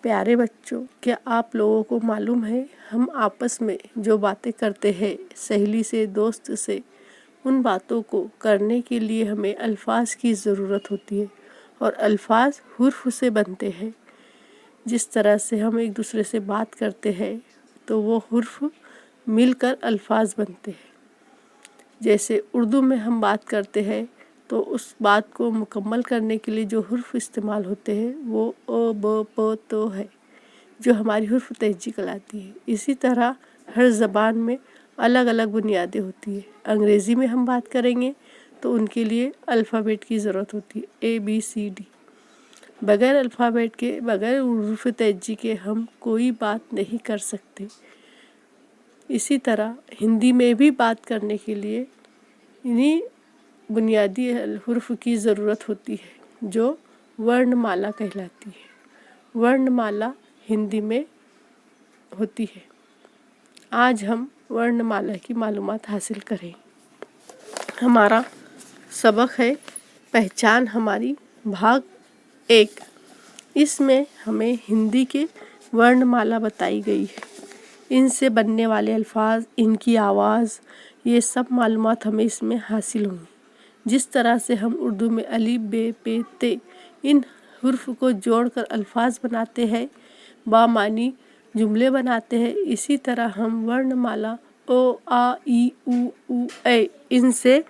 प्यारे बच्चों, क्या आप लोगों को मालूम है हम आपस में जो बातें करते हैं सहेली से, दोस्त से, उन बातों को करने के लिए हमें अल्फाज की ज़रूरत होती है और अल्फाज हुर्फ से बनते हैं। जिस तरह से हम एक दूसरे से बात करते हैं तो वो हुर्फ मिलकर अल्फाज बनते हैं। जैसे उर्दू में हम बात करते हैं तो उस बात को मुकम्मल करने के लिए जो हुर्फ इस्तेमाल होते हैं वो अ, ब, प, तो है, जो हमारी हुर्फ तहजी कहलाती है। इसी तरह हर ज़बान में अलग अलग बुनियादें होती है। अंग्रेज़ी में हम बात करेंगे तो उनके लिए अल्फ़ाबेट की ज़रूरत होती है, ABCD। बग़ैर अल्फ़ाबेट के, बग़ैर हुर्फ तहजी के हम कोई बात नहीं कर सकते। इसी तरह हिंदी में भी बात करने के लिए इन्हीं बुनियादी हुर्फ की ज़रूरत होती है जो वर्णमाला कहलाती है। वर्णमाला हिंदी में होती है। आज हम वर्णमाला की मालूमात हासिल करें। हमारा सबक है पहचान हमारी, भाग 1। इसमें हमें हिंदी के वर्णमाला बताई गई है। इनसे बनने वाले अल्फाज, इनकी आवाज़, ये सब मालूमात हमें इसमें हासिल होंगी। जिस तरह से हम उर्दू में अली, बे, पे, ते इन हुर्फ को जोड़कर अल्फाज बनाते हैं, बामानी जुमले बनाते हैं, इसी तरह हम वर्णमाला ओ, आ, ई, उ, ए इनसे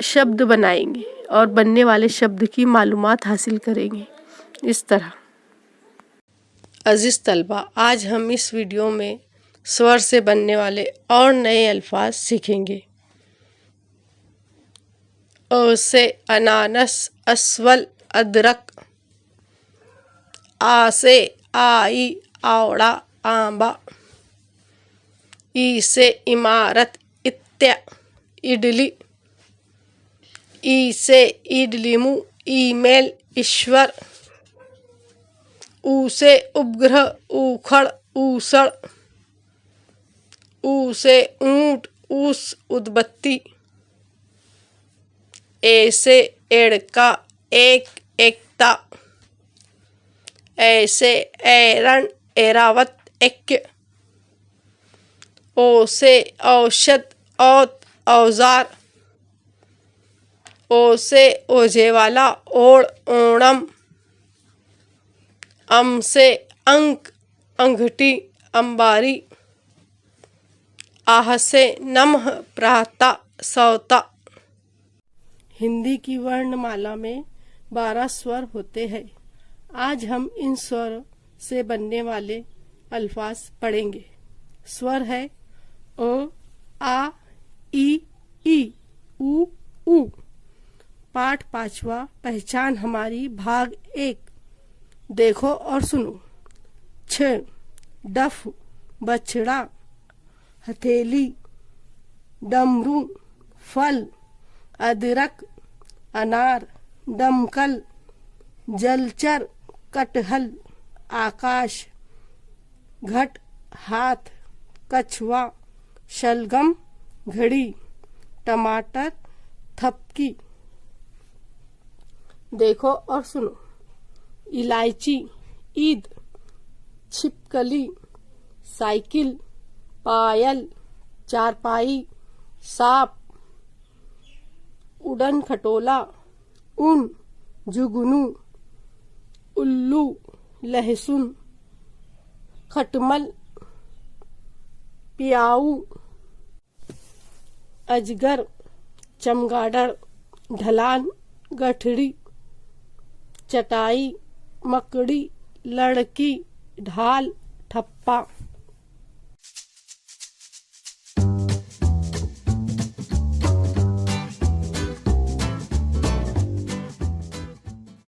शब्द बनाएंगे और बनने वाले शब्द की मालूमात हासिल करेंगे। इस तरह अज़ीज़ तलबा, आज हम इस वीडियो में स्वर से बनने वाले और नए अल्फाज सीखेंगे। अ से अनानस, अस्वल, अदरक। आ से आई, आवड़ा, आंबा। ई से इमारत, इत्या, इडली। ई से इडलिमु, ईमेल, ईश्वर। ऊ से उपग्रह, ऊखड़, ऊसड़। ऊ से ऊंट, ऊस, उदबत्ती। ए से एड़का, एक, एकता। ए से एरण, एरावत, ऐक्य। ओ से औषध, औत, औजार। ओ से ओझे वाला, ओड़, ओणम। अम से अंक, अंगठी, अंबारी। आह से नमः, प्राता, सौता। हिंदी की वर्णमाला में 12 स्वर होते हैं। आज हम इन स्वर से बनने वाले अल्फाज पढ़ेंगे। स्वर है ओ, आ, ई, उ, ऊ। पाठ 5वां, पहचान हमारी, भाग 1। देखो और सुनो। छ, डफ, बछड़ा, हथेली, डमरू, फल, अदरक, अनार, दमकल, जलचर, कटहल, आकाश, घट, हाथ, कछुआ, शलगम, घड़ी, टमाटर, थपकी। देखो और सुनो। इलायची, ईद, छिपकली, साइकिल, पायल, चारपाई, सांप, उड़न खटोला, ऊन, जुगनू, उल्लू, लहसुन, खटमल, पियाऊ, अजगर, चमगादड़, ढलान, गठड़ी, चटाई, मकड़ी, लड़की, ढाल, ठप्पा।